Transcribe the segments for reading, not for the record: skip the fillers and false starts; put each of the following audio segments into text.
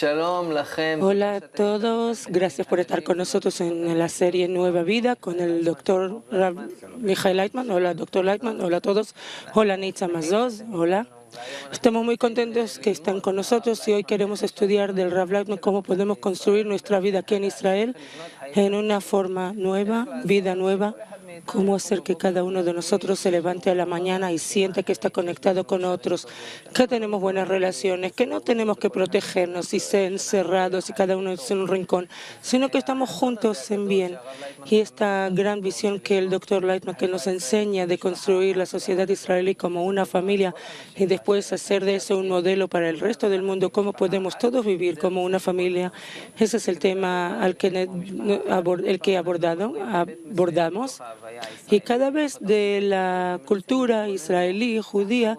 Hola a todos, gracias por estar con nosotros en la serie Nueva Vida con el doctor Michael Leitman. Hola, doctor Leitman. Hola a todos. Hola, Nitza Mazoz. Hola. Estamos muy contentos que están con nosotros y hoy queremos estudiar del Rav Leitman cómo podemos construir nuestra vida aquí en Israel en una forma nueva, vida nueva. Cómo hacer que cada uno de nosotros se levante a la mañana y sienta que está conectado con otros, que tenemos buenas relaciones, que no tenemos que protegernos y ser encerrados y cada uno en un rincón, sino que estamos juntos en bien. Y esta gran visión que el doctor Leitman que nos enseña de construir la sociedad israelí como una familia y después hacer de eso un modelo para el resto del mundo, cómo podemos todos vivir como una familia. Ese es el tema el que abordamos. Y cada vez de la cultura israelí, judía,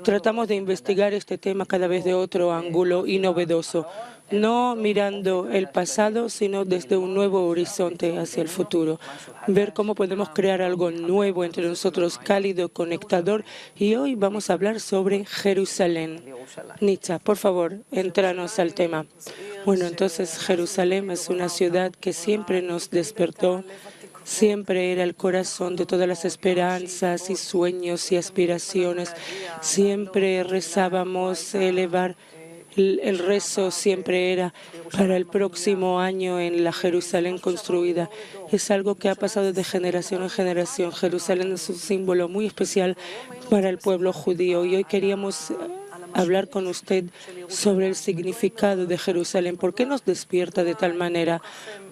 tratamos de investigar este tema cada vez de otro ángulo y novedoso, no mirando el pasado, sino desde un nuevo horizonte hacia el futuro. Ver cómo podemos crear algo nuevo entre nosotros, cálido, conectador. Y hoy vamos a hablar sobre Jerusalén. Nitza, por favor, entranos al tema. Bueno, entonces Jerusalén es una ciudad que siempre nos despertó. Siempre era el corazón de todas las esperanzas y sueños y aspiraciones. Siempre rezábamos elevar. El rezo siempre era para el próximo año en la Jerusalén construida. Es algo que ha pasado de generación en generación. Jerusalén es un símbolo muy especial para el pueblo judío y hoy queríamos hablar con usted sobre el significado de Jerusalén. ¿Por qué nos despierta de tal manera?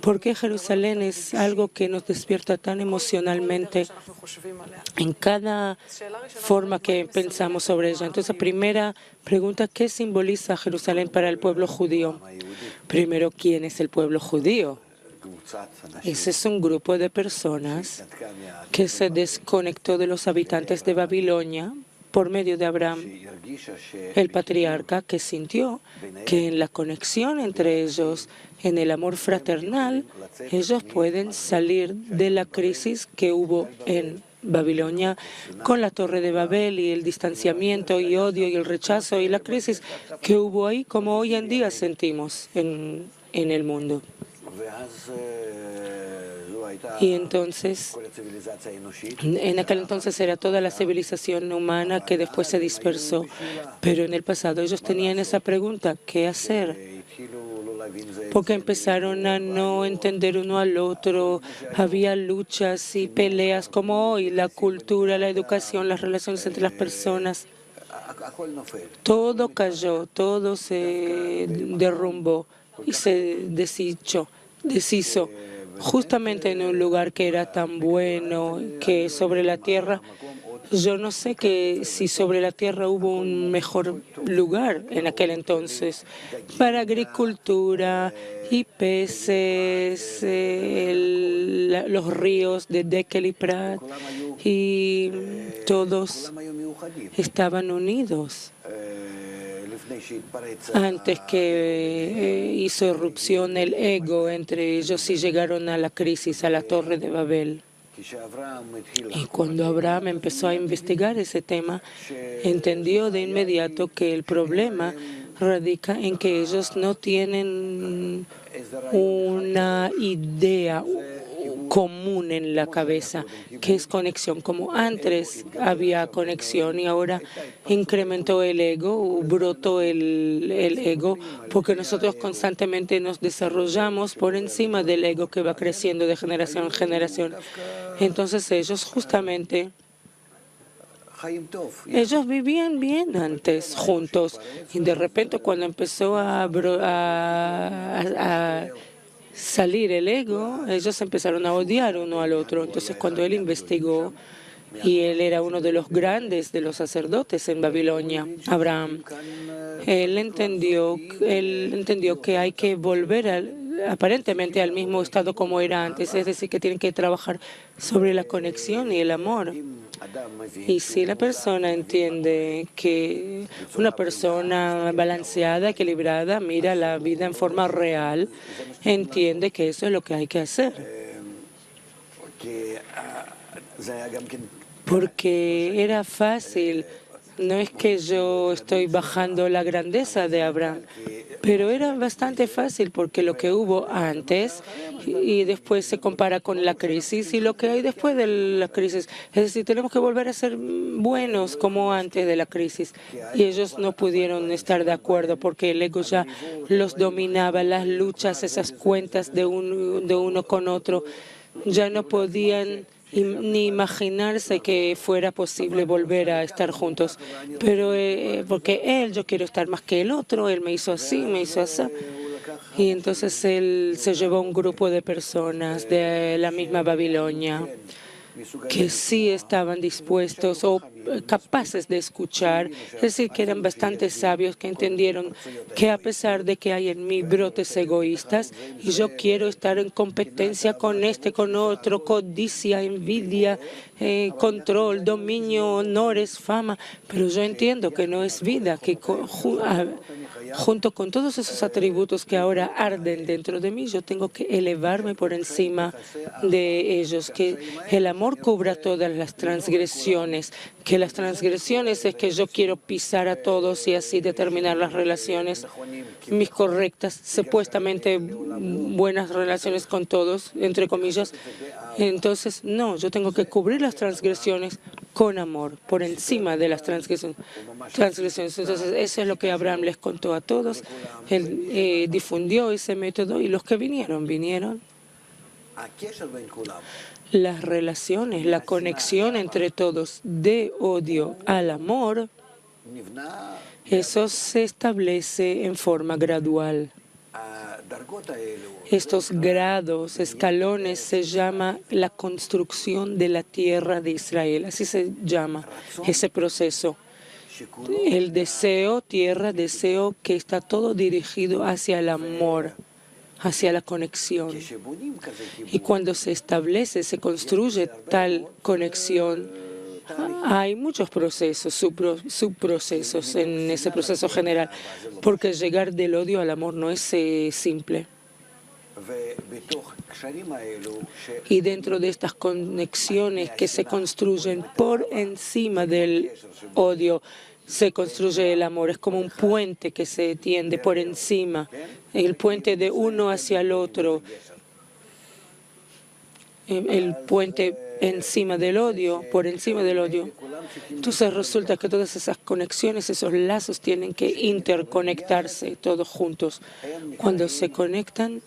¿Por qué Jerusalén es algo que nos despierta tan emocionalmente en cada forma que pensamos sobre ella? Entonces, primera pregunta, ¿qué simboliza Jerusalén para el pueblo judío? Primero, ¿quién es el pueblo judío? Ese es un grupo de personas que se desconectó de los habitantes de Babilonia por medio de Abraham, el patriarca, que sintió que en la conexión entre ellos, en el amor fraternal, ellos pueden salir de la crisis que hubo en Babilonia con la Torre de Babel y el distanciamiento y odio y el rechazo y la crisis que hubo ahí, como hoy en día sentimos en el mundo. Y entonces, en aquel entonces era toda la civilización humana que después se dispersó. Pero en el pasado ellos tenían esa pregunta, ¿qué hacer? Porque empezaron a no entender uno al otro, había luchas y peleas como hoy, la cultura, la educación, las relaciones entre las personas. Todo cayó, todo se derrumbó y se deshizo. Justamente en un lugar que era tan bueno, que sobre la tierra, yo no sé si sobre la tierra hubo un mejor lugar en aquel entonces para agricultura y peces, los ríos de Dekel y Prat, y todos estaban unidos. Antes que hizo irrupción el ego entre ellos y llegaron a la crisis, a la Torre de Babel. Y cuando Abraham empezó a investigar ese tema, entendió de inmediato que el problema radica en que ellos no tienen una idea común en la cabeza, que es conexión. Como antes había conexión y ahora incrementó el ego, brotó el ego, porque nosotros constantemente nos desarrollamos por encima del ego que va creciendo de generación en generación. Entonces ellos vivían bien antes juntos y de repente cuando empezó a salir el ego, ellos empezaron a odiar uno al otro. Entonces, cuando él investigó, y él era uno de los grandes de los sacerdotes en Babilonia, Abraham, él entendió que hay que volver aparentemente al mismo estado como era antes, es decir, que tienen que trabajar sobre la conexión y el amor. Y si la persona entiende que una persona balanceada, equilibrada, mira la vida en forma real, entiende que eso es lo que hay que hacer. Porque era fácil. No es que yo estoy bajando la grandeza de Abraham, Pero era bastante fácil porque lo que hubo antes y después se compara con la crisis y lo que hay después de la crisis. Es decir, tenemos que volver a ser buenos como antes de la crisis. Y ellos no pudieron estar de acuerdo porque el ego ya los dominaba, las luchas, esas cuentas de uno con otro. Ya no podían ni imaginarse que fuera posible volver a estar juntos. Pero porque yo quiero estar más que el otro, él me hizo así, me hizo así. Y entonces él se llevó un grupo de personas de la misma Babilonia que sí estaban dispuestos o capaces de escuchar, es decir, que eran bastante sabios, que entendieron que a pesar de que hay en mí brotes egoístas y yo quiero estar en competencia con con otro, codicia, envidia, control, dominio, honores, fama, pero yo entiendo que no es vida, que junto con todos esos atributos que ahora arden dentro de mí, yo tengo que elevarme por encima de ellos, que el amor cubra todas las transgresiones, que las transgresiones es que yo quiero pisar a todos y así determinar las relaciones, mis correctas, supuestamente buenas relaciones con todos, entre comillas. Entonces, no, yo tengo que cubrir las transgresiones con amor, por encima de las transgresiones. Entonces, eso es lo que Abraham les contó a todos. Él difundió ese método y los que vinieron. Las relaciones, la conexión entre todos de odio al amor, eso se establece en forma gradual. Estos grados, escalones, se llama la construcción de la tierra de Israel. Así se llama ese proceso. El deseo, tierra, deseo que está todo dirigido hacia el amor, hacia la conexión. Y cuando se establece, se construye tal conexión, hay muchos procesos, subprocesos en ese proceso general, porque llegar del odio al amor no es simple. Y dentro de estas conexiones que se construyen por encima del odio, se construye el amor. Es como un puente que se tiende por encima, el puente de uno hacia el otro, el puente encima del odio, por encima del odio. Entonces resulta que todas esas conexiones, esos lazos tienen que interconectarse todos juntos. Cuando se conectan,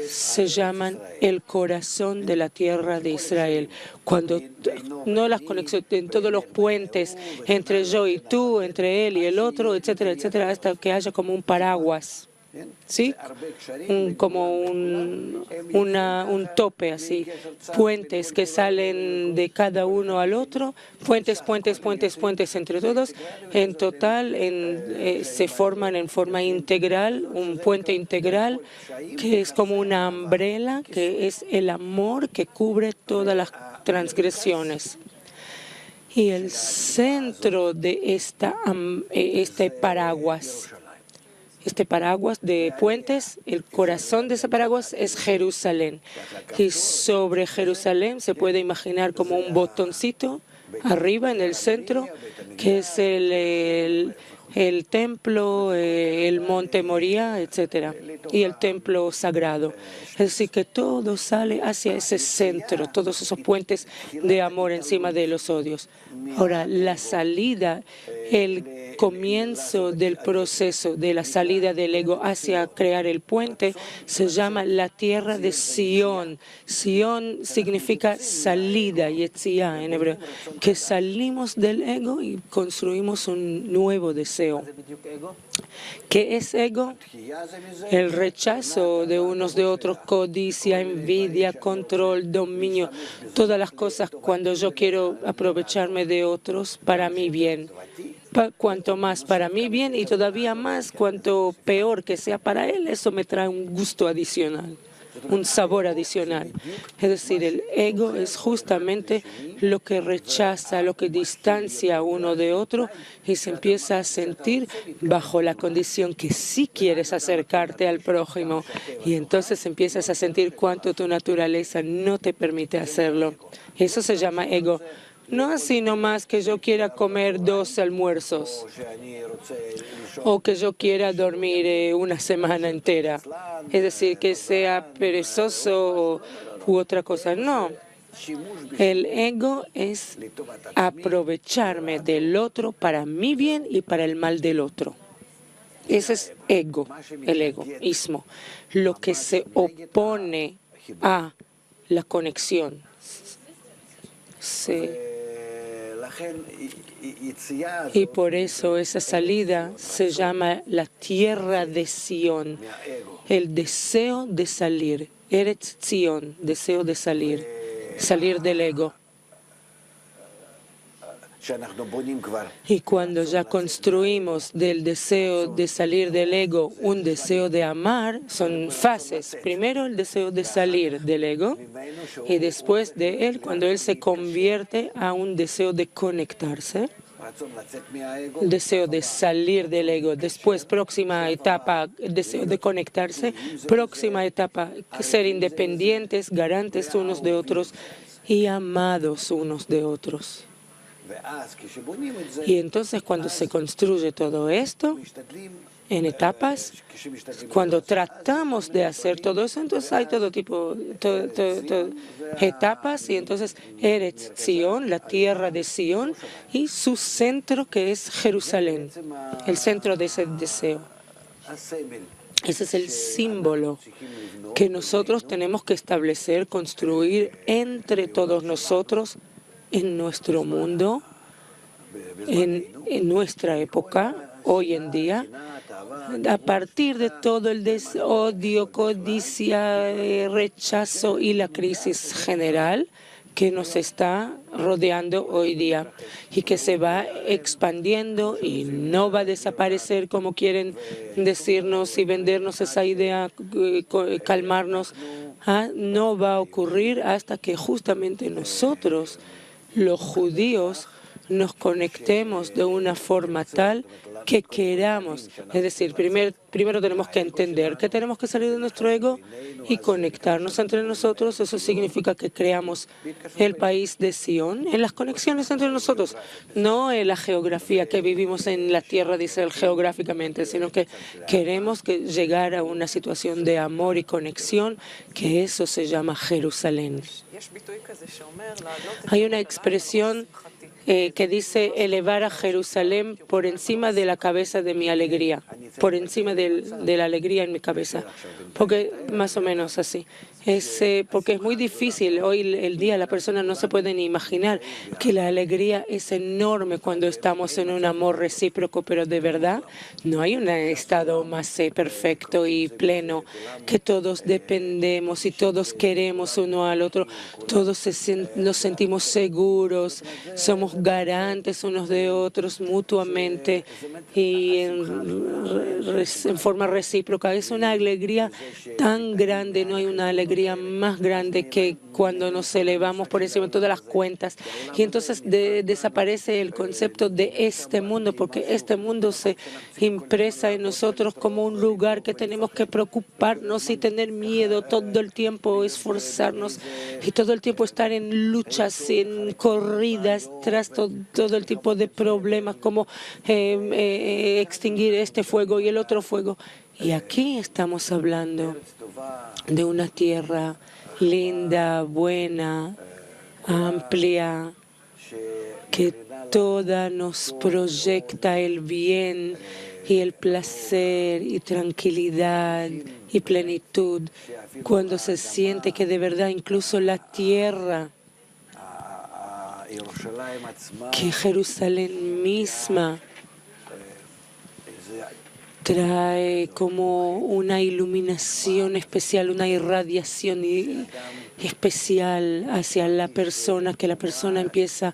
se llaman el corazón de la tierra de Israel. Cuando no las conexiones en todos los puentes entre yo y tú, entre él y el otro, etcétera, etcétera, hasta que haya como un paraguas, ¿sí? Como un tope así, puentes que salen de cada uno al otro, puentes entre todos, en total se forman en forma integral, un puente integral que es como una umbrella, que es el amor que cubre todas las transgresiones. Y el centro de este paraguas de puentes, el corazón de ese paraguas es Jerusalén. Y sobre Jerusalén se puede imaginar como un botoncito arriba en el centro, que es el templo, el monte Moría, etcétera, y el templo sagrado. Es decir, que todo sale hacia ese centro, todos esos puentes de amor encima de los odios. Ahora, la salida, el comienzo del proceso de la salida del ego hacia crear el puente se llama la tierra de Sion. Sion significa salida, Yetziá en hebreo, que salimos del ego y construimos un nuevo deseo. ¿Qué es ego? El rechazo de unos de otros, codicia, envidia, control, dominio, todas las cosas cuando yo quiero aprovecharme de otros para mi bien. Cuanto más para mí bien y todavía más cuanto peor que sea para él, eso me trae un gusto adicional, un sabor adicional. Es decir, el ego es justamente lo que rechaza, lo que distancia uno de otro y se empieza a sentir bajo la condición que sí quieres acercarte al prójimo y entonces empiezas a sentir cuánto tu naturaleza no te permite hacerlo. Eso se llama ego. No así nomás que yo quiera comer 2 almuerzos o que yo quiera dormir una semana entera. Es decir, que sea perezoso u otra cosa. No. El ego es aprovecharme del otro para mi bien y para el mal del otro. Ese es ego, el egoísmo, lo que se opone a la conexión. Y por eso esa salida se llama la tierra de Sion, el deseo de salir, Eretz Zion, deseo de salir del ego. Y cuando ya construimos del deseo de salir del ego un deseo de amar, son fases. Primero el deseo de salir del ego y después de él, cuando él se convierte a un deseo de conectarse, el deseo de salir del ego. Después, próxima etapa, el deseo de conectarse. Próxima etapa, ser independientes, garantes unos de otros y amados unos de otros. Y entonces cuando se construye todo esto en etapas, cuando tratamos de hacer todo eso, entonces hay todo tipo de etapas y entonces Eretz Zion, la tierra de Sion y su centro que es Jerusalén, el centro de ese deseo. Ese es el símbolo que nosotros tenemos que establecer, construir entre todos nosotros en nuestro mundo, en nuestra época, hoy en día, a partir de todo el odio, codicia, rechazo y la crisis general que nos está rodeando hoy día y que se va expandiendo y no va a desaparecer como quieren decirnos y vendernos esa idea, calmarnos. No va a ocurrir hasta que justamente nosotros, los judíos, nos conectemos de una forma tal que queramos. Es decir, primero tenemos que entender que tenemos que salir de nuestro ego y conectarnos entre nosotros. Eso significa que creamos el país de Sion en las conexiones entre nosotros, no en la geografía que vivimos en la tierra de Israel geográficamente, sino que queremos llegar a una situación de amor y conexión, que eso se llama Jerusalén. Hay una expresión que dice elevar a Jerusalén por encima de la cabeza de mi alegría, por encima de la alegría en mi cabeza, porque más o menos así. Porque es muy difícil hoy el día, la persona no se puede ni imaginar que la alegría es enorme cuando estamos en un amor recíproco, pero de verdad no hay un estado más perfecto y pleno, que todos dependemos y todos queremos uno al otro, todos nos sentimos seguros, somos garantes unos de otros mutuamente y en forma recíproca. Es una alegría tan grande, no hay una alegría más grande que cuando nos elevamos por encima de todas las cuentas. Y entonces desaparece el concepto de este mundo, porque este mundo se impresa en nosotros como un lugar que tenemos que preocuparnos y tener miedo todo el tiempo, esforzarnos y todo el tiempo estar en luchas, en corridas tras todo el tipo de problemas, como extinguir este fuego y el otro fuego. Y aquí estamos hablando de una tierra linda, buena, amplia, que toda nos proyecta el bien y el placer y tranquilidad y plenitud, cuando se siente que de verdad incluso la tierra, que Jerusalén misma trae como una iluminación especial, una irradiación especial hacia la persona, que la persona empieza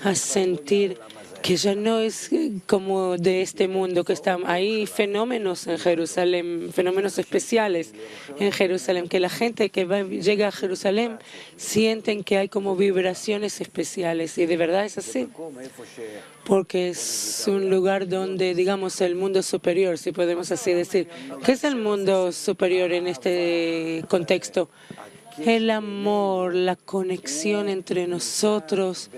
a sentir que ya no es como de este mundo, que están ahí fenómenos en Jerusalén, fenómenos especiales en Jerusalén, que la gente que llega a Jerusalén sienten que hay como vibraciones especiales, y de verdad es así, porque es un lugar donde, digamos, el mundo superior, si podemos así decir. ¿Qué es el mundo superior en este contexto? El amor, la conexión entre nosotros,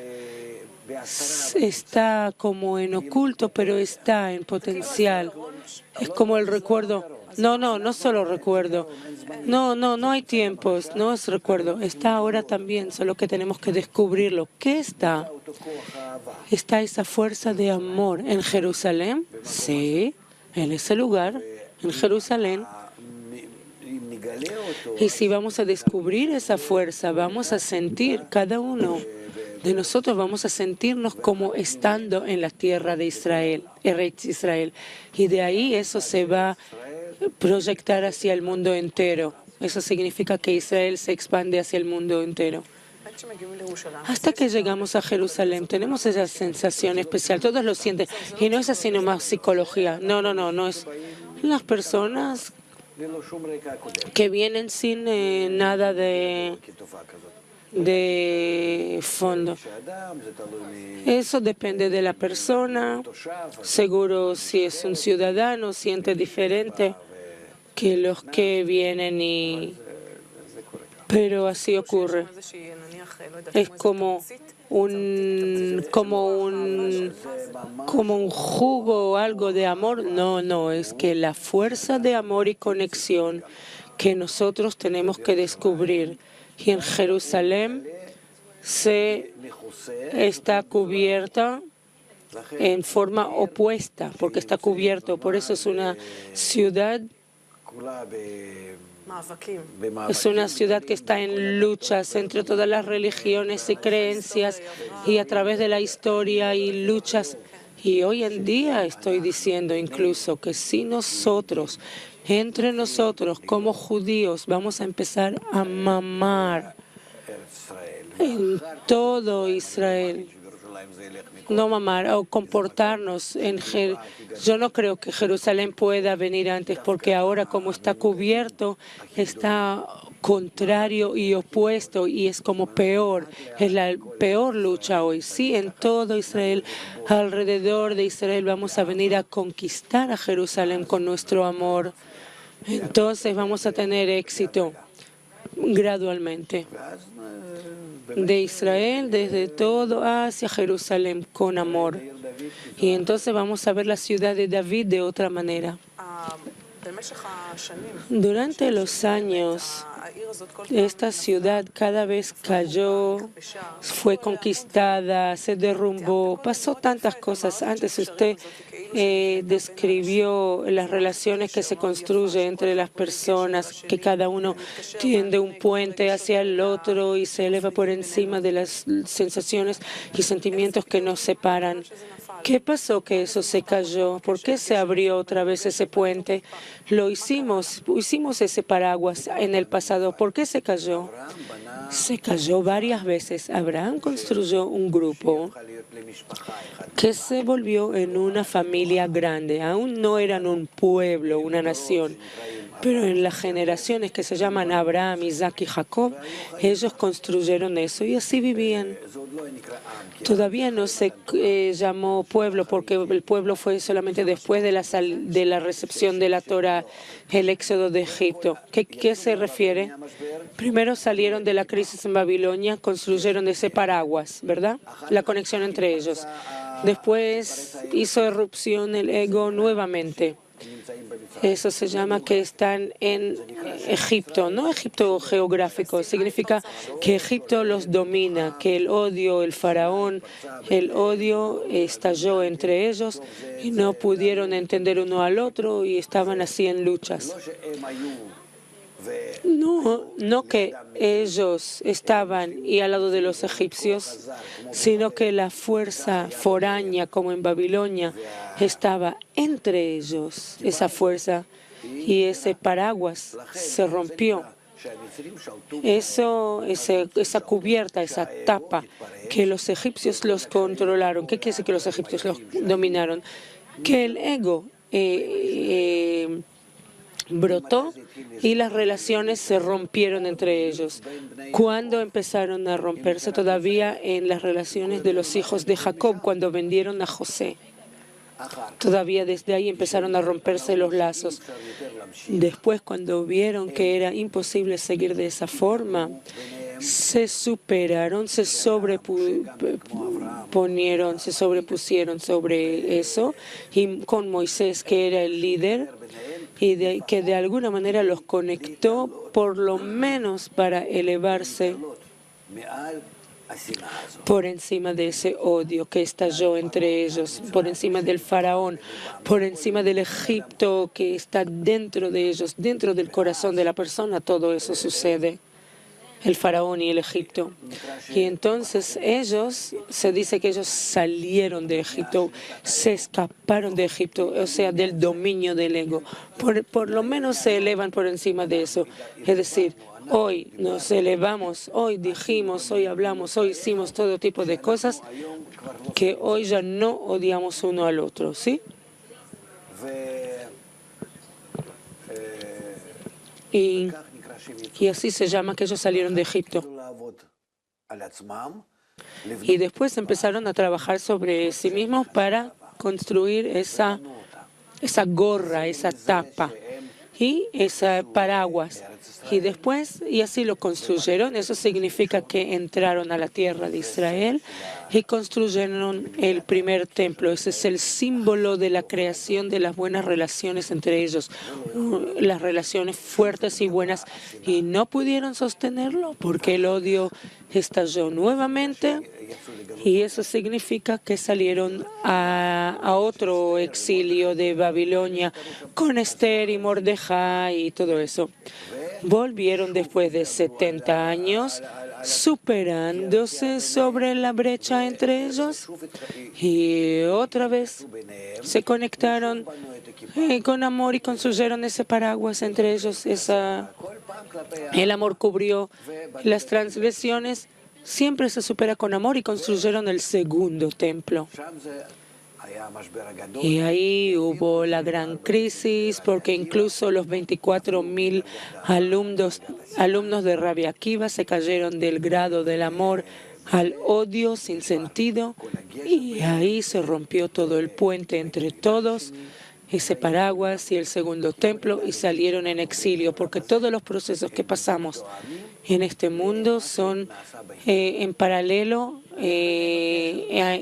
está como en oculto, pero está en potencial. Es como el recuerdo. No solo recuerdo. No hay tiempos, no es recuerdo. Está ahora también, solo que tenemos que descubrirlo. ¿Qué está? ¿Está esa fuerza de amor en Jerusalén? Sí, en ese lugar, en Jerusalén. Y si vamos a descubrir esa fuerza, vamos a sentir, cada uno de nosotros vamos a sentirnos como estando en la tierra de Israel, Eretz Israel. Y de ahí eso se va a proyectar hacia el mundo entero. Eso significa que Israel se expande hacia el mundo entero. Hasta que llegamos a Jerusalén tenemos esa sensación especial, todos lo sienten, y no es así nomás psicología, no es las personas que vienen sin nada de fondo. Eso depende de la persona, seguro si es un ciudadano siente diferente que los que vienen pero así ocurre. Es como un jugo o algo de amor. No, es que la fuerza de amor y conexión que nosotros tenemos que descubrir. Y en Jerusalén está cubierta en forma opuesta, porque está cubierto. Por eso es una ciudad. Es una ciudad que está en luchas entre todas las religiones y creencias y a través de la historia y luchas. Y hoy en día estoy diciendo incluso que si nosotros, entre nosotros como judíos, vamos a empezar a mamar en todo Israel, no mamar o comportarnos yo no creo que Jerusalén pueda venir antes, porque ahora como está cubierto está contrario y opuesto y es como peor, es la peor lucha hoy. Sí, en todo Israel, alrededor de Israel vamos a venir a conquistar a Jerusalén con nuestro amor. Entonces vamos a tener éxito gradualmente. De Israel, desde todo hacia Jerusalén, con amor. Y entonces vamos a ver la ciudad de David de otra manera. Durante los años, esta ciudad cada vez cayó, fue conquistada, se derrumbó, pasó tantas cosas. Antes usted describió las relaciones que se construyen entre las personas, que cada uno tiende un puente hacia el otro y se eleva por encima de las sensaciones y sentimientos que nos separan. ¿Qué pasó que eso se cayó? ¿Por qué se abrió otra vez ese puente? Lo hicimos ese paraguas en el pasado. ¿Por qué se cayó? Se cayó varias veces. Abraham construyó un grupo que se volvió en una familia grande. Aún no eran un pueblo, una nación. Pero en las generaciones que se llaman Abraham, Isaac y Jacob, ellos construyeron eso y así vivían. Todavía no se llamó pueblo porque el pueblo fue solamente después de la recepción de la Torá, el éxodo de Egipto. ¿Qué se refiere? Primero salieron de la crisis en Babilonia, construyeron ese paraguas, ¿verdad? La conexión entre ellos. Después hizo erupción el ego nuevamente. Eso se llama que están en Egipto, no Egipto geográfico, significa que Egipto los domina, que el odio, el faraón, el odio estalló entre ellos y no pudieron entender uno al otro y estaban así en luchas. No que ellos estaban y al lado de los egipcios, sino que la fuerza foránea, como en Babilonia, estaba entre ellos, esa fuerza, y ese paraguas se rompió. Esa cubierta, esa tapa, que los egipcios los controlaron. ¿Qué quiere decir que los egipcios los dominaron? Que el ego brotó y las relaciones se rompieron entre ellos. ¿Cuándo empezaron a romperse? Todavía en las relaciones de los hijos de Jacob, cuando vendieron a José. Todavía desde ahí empezaron a romperse los lazos. Después, cuando vieron que era imposible seguir de esa forma, se superaron, se sobrepusieron sobre eso, y con Moisés, que era el líder, y que de alguna manera los conectó, por lo menos para elevarse por encima de ese odio que estalló entre ellos, por encima del faraón, por encima del Egipto que está dentro de ellos, dentro del corazón de la persona. Todo eso sucede, el faraón y el Egipto. Y entonces se dice que ellos salieron de Egipto, se escaparon de Egipto, o sea, del dominio del ego. Por lo menos se elevan por encima de eso. Es decir, hoy nos elevamos, hoy dijimos, hoy hablamos, hoy hicimos todo tipo de cosas que hoy ya no odiamos uno al otro, ¿sí? Y así se llama que ellos salieron de Egipto. Y después empezaron a trabajar sobre sí mismos para construir esa gorra, esa tapa y esa paraguas. Y así lo construyeron. Eso significa que entraron a la tierra de Israel y construyeron el primer templo. Ese es el símbolo de la creación de las buenas relaciones entre ellos, las relaciones fuertes y buenas. Y no pudieron sostenerlo porque el odio estalló nuevamente, y eso significa que salieron a otro exilio de Babilonia con Esther y Mordejai y todo eso. Volvieron después de 70 años, superándose sobre la brecha entre ellos, y otra vez se conectaron con amor y construyeron ese paraguas entre ellos. El amor cubrió las transgresiones. Siempre se supera con amor, y construyeron el segundo templo. Y ahí hubo la gran crisis, porque incluso los 24.000 alumnos de Rabbi Akiva se cayeron del grado del amor al odio sin sentido, y ahí se rompió todo el puente entre todos, ese paraguas y el segundo templo, y salieron en exilio, porque todos los procesos que pasamos en este mundo son en paralelo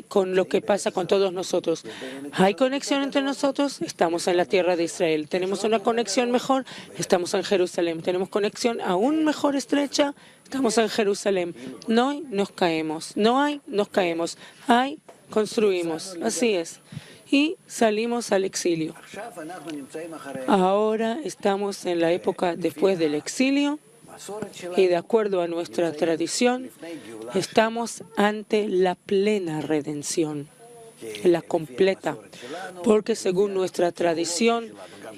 con lo que pasa con todos nosotros. ¿Hay conexión entre nosotros? Estamos en la tierra de Israel. ¿Tenemos una conexión mejor? Estamos en Jerusalén. ¿Tenemos conexión aún mejor estrecha? Estamos en Jerusalén. No hay, nos caemos. No hay, nos caemos. Hay, construimos. Así es. Y salimos al exilio. Ahora estamos en la época después del exilio, y de acuerdo a nuestra tradición, estamos ante la plena redención, la completa, porque según nuestra tradición,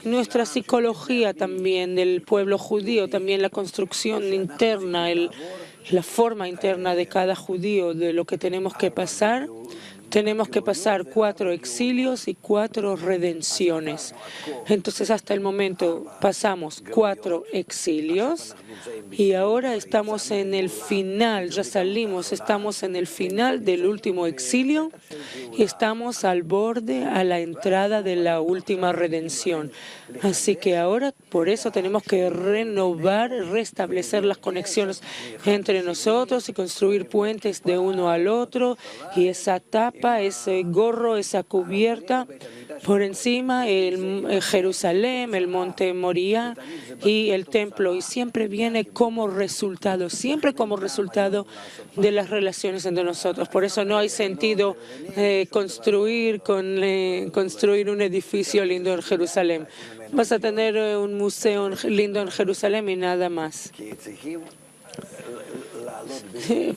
nuestra psicología también del pueblo judío, también la construcción interna, la forma interna de cada judío, de lo que tenemos que pasar 4 exilios y 4 redenciones. Entonces, hasta el momento pasamos 4 exilios y ahora estamos en el final, ya salimos, estamos en el final del último exilio y estamos al borde, a la entrada de la última redención. Así que ahora, por eso tenemos que renovar, restablecer las conexiones entre nosotros y construir puentes de uno al otro, y esa tapa, ese gorro, esa cubierta por encima, el Jerusalén, el monte Moría y el templo, y siempre viene como resultado, de las relaciones entre nosotros. Por eso no hay sentido construir un edificio lindo en Jerusalén. Vas a tener un museo lindo en Jerusalén y nada más.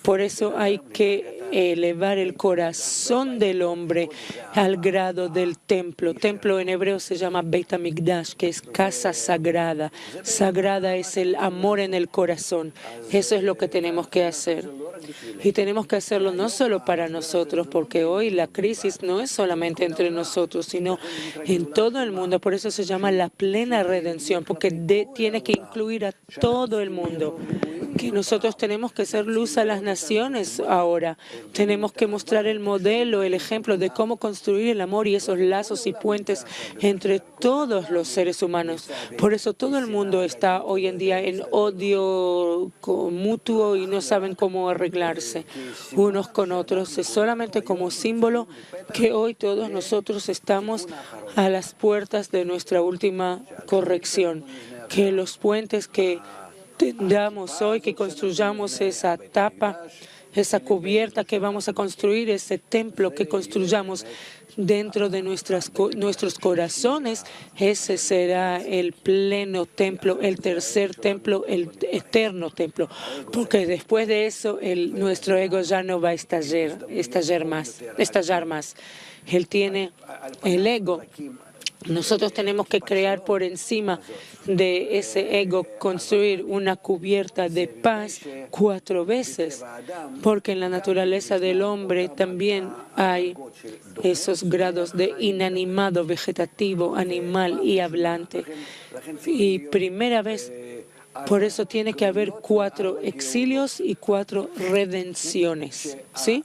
Por eso hay que elevar el corazón del hombre al grado del templo. Templo en hebreo se llama Beit HaMikdash, que es casa sagrada. Sagrada es el amor en el corazón. Eso es lo que tenemos que hacer. Y tenemos que hacerlo no solo para nosotros, porque hoy la crisis no es solamente entre nosotros, sino en todo el mundo. Por eso se llama la plena redención, porque tiene que incluir a todo el mundo. que nosotros tenemos que ser luz a las naciones ahora. Tenemos que mostrar el modelo, el ejemplo de cómo construir el amor y esos lazos y puentes entre todos los seres humanos. Por eso todo el mundo está hoy en día en odio mutuo y no saben cómo arreglarse unos con otros. Es solamente como símbolo que hoy todos nosotros estamos a las puertas de nuestra última corrección, que los puentes que tendamos hoy, que construyamos esa tapa, esa cubierta que vamos a construir, ese templo que construyamos dentro de nuestros corazones, ese será el pleno templo, el tercer templo, el eterno templo, porque después de eso nuestro ego ya no va a estallar más. Él tiene el ego. Nosotros tenemos que crear por encima de ese ego, construir una cubierta de paz 4 veces, porque en la naturaleza del hombre también hay esos grados de inanimado, vegetativo, animal y hablante. Y primera vez, por eso tiene que haber 4 exilios y 4 redenciones, ¿sí?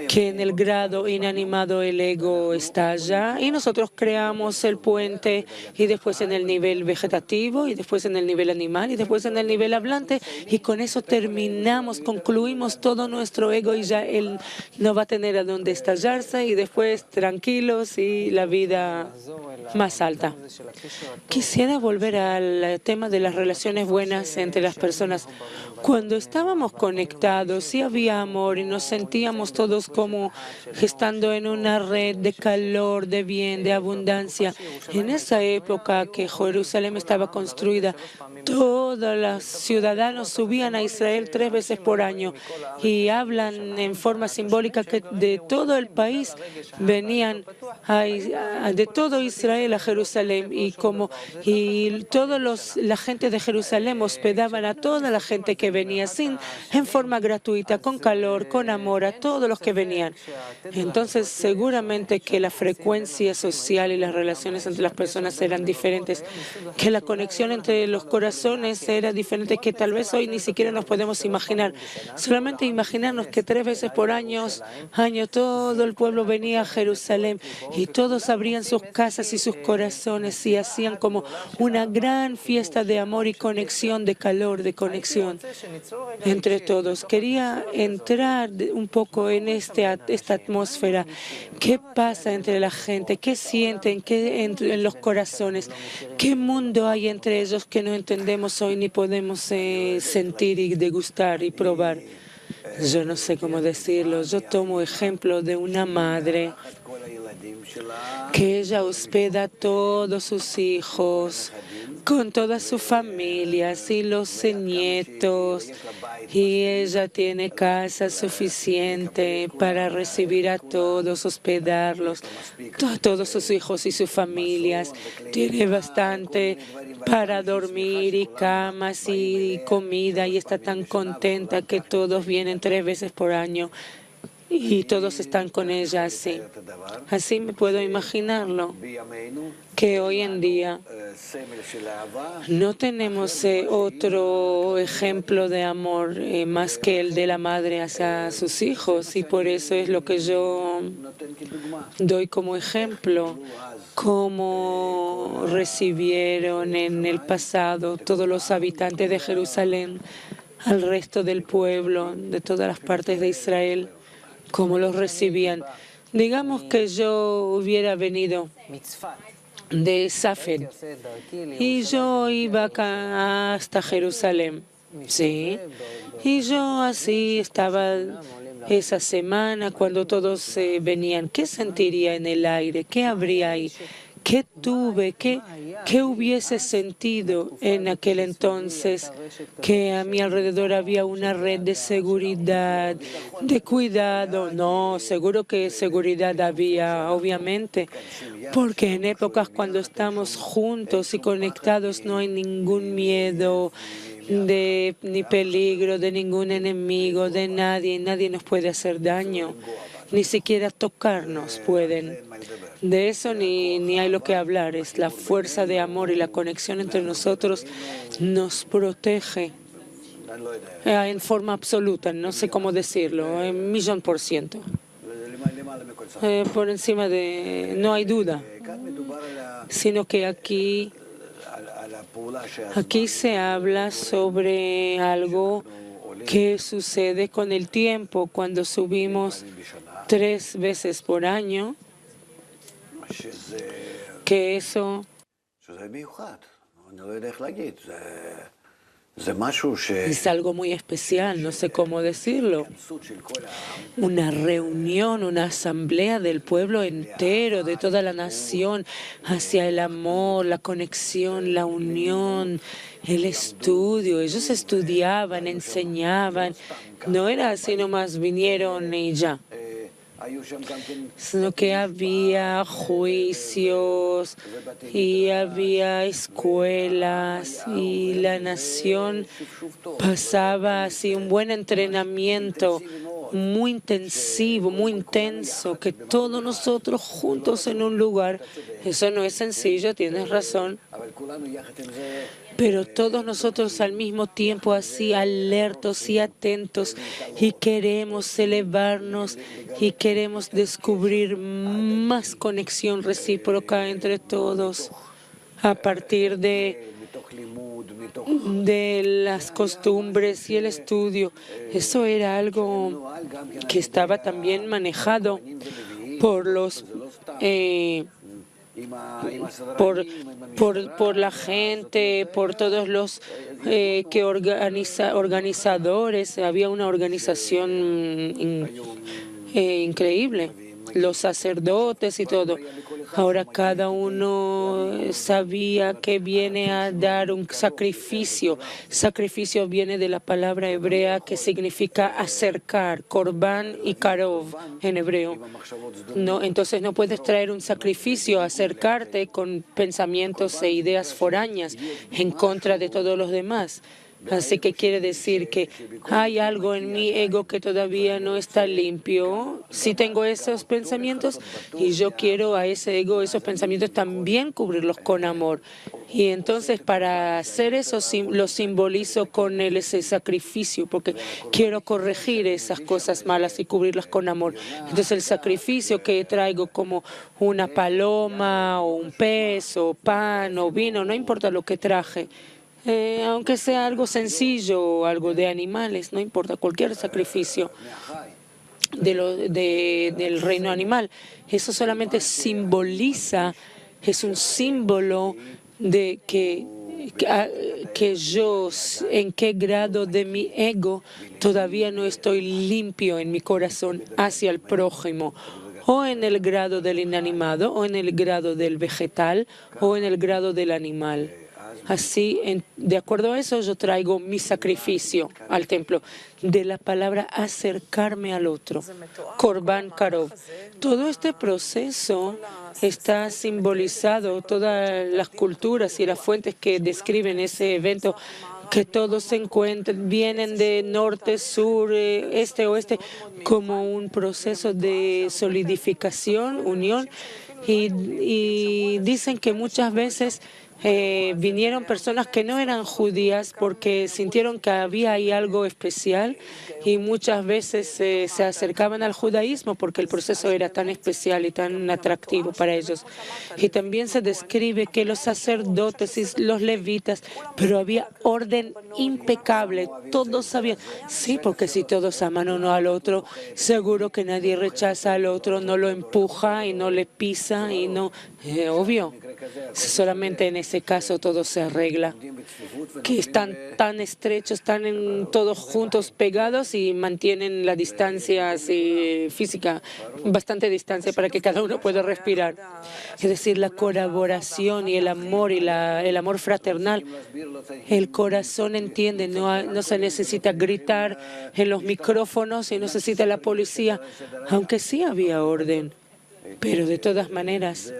Que en el grado inanimado el ego está allá y nosotros creamos el puente y después en el nivel vegetativo y después en el nivel animal y después en el nivel hablante y con eso concluimos todo nuestro ego y ya él no va a tener a dónde estallarse y después tranquilos y la vida más alta. Quisiera volver al tema de las relaciones buenas entre las personas. Cuando estábamos conectados, sí había amor y nos sentíamos todos como estando en una red de calor, de bien, de abundancia. En esa época que Jerusalén estaba construida, todos los ciudadanos subían a Israel 3 veces por año y hablan en forma simbólica que de todo el país venían de todo Israel a Jerusalén y la gente de Jerusalén hospedaban a toda la gente que venía en forma gratuita, con calor, con amor a todos los que venían. Entonces seguramente que la frecuencia social y las relaciones entre las personas eran diferentes, que la conexión entre los corazones era diferente, que tal vez hoy ni siquiera nos podemos imaginar. Solamente imaginarnos que 3 veces por año todo el pueblo venía a Jerusalén y todos abrían sus casas y sus corazones y hacían como una gran fiesta de amor y conexión, de calor, de conexión entre todos. Quería entrar un poco en esta atmósfera. ¿Qué pasa entre la gente? ¿Qué sienten? ¿Qué en los corazones? ¿Qué mundo hay entre ellos que no entendemos hoy ni podemos sentir y degustar y probar? Yo no sé cómo decirlo. Yo tomo ejemplo de una madre que ella hospeda a todos sus hijos con todas sus familias y los nietos, y ella tiene casa suficiente para recibir a todos, hospedarlos, todos sus hijos y sus familias. Tiene bastante para dormir y camas y comida y está tan contenta que todos vienen 3 veces por año. Y todos están con ella así. Así me puedo imaginarlo, que hoy en día no tenemos otro ejemplo de amor más que el de la madre hacia sus hijos, y por eso es lo que yo doy como ejemplo, cómo recibieron en el pasado todos los habitantes de Jerusalén al resto del pueblo de todas las partes de Israel, cómo los recibían. Digamos que yo hubiera venido de Safed y yo iba acá hasta Jerusalén, sí, y yo así estaba esa semana cuando todos venían. ¿Qué sentiría en el aire? ¿Qué habría ahí? ¿Qué tuve? ¿Qué hubiese sentido en aquel entonces? Que a mi alrededor había una red de seguridad, de cuidado. No, seguro que seguridad había, obviamente, porque en épocas cuando estamos juntos y conectados no hay ningún miedo ni peligro de ningún enemigo, de nadie. Nadie nos puede hacer daño. Ni siquiera tocarnos pueden. De eso ni hay lo que hablar. Es la fuerza de amor y la conexión entre nosotros nos protege en forma absoluta, no sé cómo decirlo, en 1.000.000%. Por encima de, no hay duda, sino que aquí se habla sobre algo que sucede con el tiempo cuando subimos 3 veces por año, que eso es algo muy especial, no sé cómo decirlo. Una reunión, una asamblea del pueblo entero, de toda la nación, hacia el amor, la conexión, la unión, el estudio. Ellos estudiaban, enseñaban. No era así nomás vinieron y ya, sino que había juicios y había escuelas y la nación pasaba así un buen entrenamiento muy intensivo, muy intenso, que todos nosotros juntos en un lugar. Eso no es sencillo, tienes razón. Pero todos nosotros al mismo tiempo así alertos y atentos y queremos elevarnos y queremos descubrir más conexión recíproca entre todos a partir de las costumbres y el estudio. Eso era algo que estaba también manejado por los por la gente, por todos los organizadores. Había una organización increíble, los sacerdotes y todo. Ahora cada uno sabía que viene a dar un sacrificio. Sacrificio viene de la palabra hebrea que significa acercar, Korban y Karov en hebreo. No, entonces no puedes traer un sacrificio, acercarte con pensamientos e ideas foráneas en contra de todos los demás. Así que quiere decir que hay algo en mi ego que todavía no está limpio. Si tengo esos pensamientos y yo quiero a ese ego, esos pensamientos también cubrirlos con amor. Y entonces para hacer eso lo simbolizo con ese sacrificio, porque quiero corregir esas cosas malas y cubrirlas con amor. Entonces el sacrificio que traigo como una paloma o un pez o pan o vino, no importa lo que traje. Aunque sea algo sencillo o algo de animales, no importa, cualquier sacrificio del reino animal, eso solamente simboliza, es un símbolo de que yo, en qué grado de mi ego todavía no estoy limpio en mi corazón hacia el prójimo, o en el grado del inanimado, o en el grado del vegetal, o en el grado del animal. Así, de acuerdo a eso, yo traigo mi sacrificio al templo. De la palabra acercarme al otro, Korban Karov. Todo este proceso está simbolizado, todas las culturas y las fuentes que describen ese evento, que todos se encuentran, vienen de norte, sur, este, oeste, como un proceso de solidificación, unión, y dicen que muchas veces vinieron personas que no eran judías porque sintieron que había ahí algo especial y muchas veces se acercaban al judaísmo porque el proceso era tan especial y tan atractivo para ellos. Y también se describe que los sacerdotes y los levitas, pero había orden impecable, todos sabían, sí, porque si todos aman uno al otro, seguro que nadie rechaza al otro, no lo empuja y no le pisa y no, obvio. Solamente en ese caso todo se arregla, que están tan estrechos, están todos juntos pegados y mantienen la distancia así, física, bastante distancia para que cada uno pueda respirar. Es decir, la colaboración y el amor el amor fraternal. El corazón entiende, no se necesita gritar en los micrófonos y no se necesita la policía, aunque sí había orden. Pero de todas maneras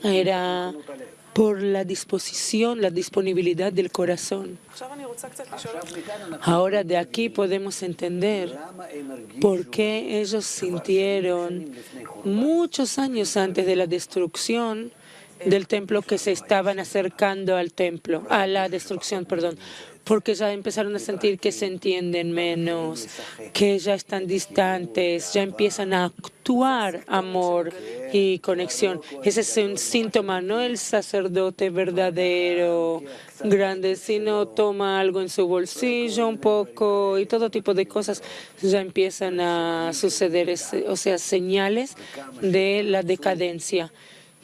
era por la disposición, la disponibilidad del corazón. Ahora de aquí podemos entender por qué ellos sintieron muchos años antes de la destrucción del templo que se estaban acercando al templo, a la destrucción, perdón. porque ya empezaron a sentir que se entienden menos, que ya están distantes, ya empiezan a actuar amor y conexión. Ese es un síntoma, no el sacerdote verdadero, grande, sino toma algo en su bolsillo un poco y todo tipo de cosas ya empiezan a suceder, o sea, señales de la decadencia.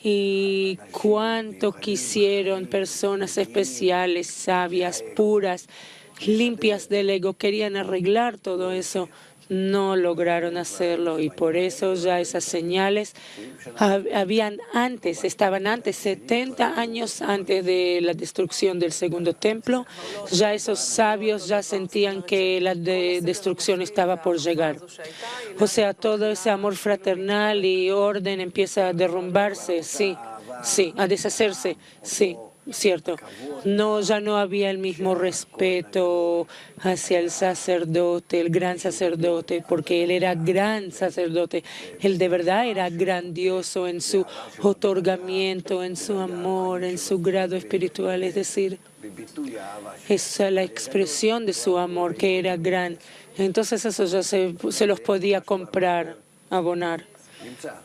Y cuánto quisieron personas especiales, sabias, puras, limpias del ego, querían arreglar todo eso. No lograron hacerlo y por eso ya esas señales estaban antes, 70 años antes de la destrucción del segundo templo. Ya esos sabios ya sentían que la destrucción estaba por llegar. O sea, todo ese amor fraternal y orden empieza a derrumbarse, sí, a deshacerse, sí. Cierto, ya no había el mismo respeto hacia el sacerdote, el gran sacerdote, porque él era gran sacerdote. Él de verdad era grandioso en su otorgamiento, en su amor, en su grado espiritual, es decir, es la expresión de su amor que era gran. Entonces eso ya se los podía comprar, abonar.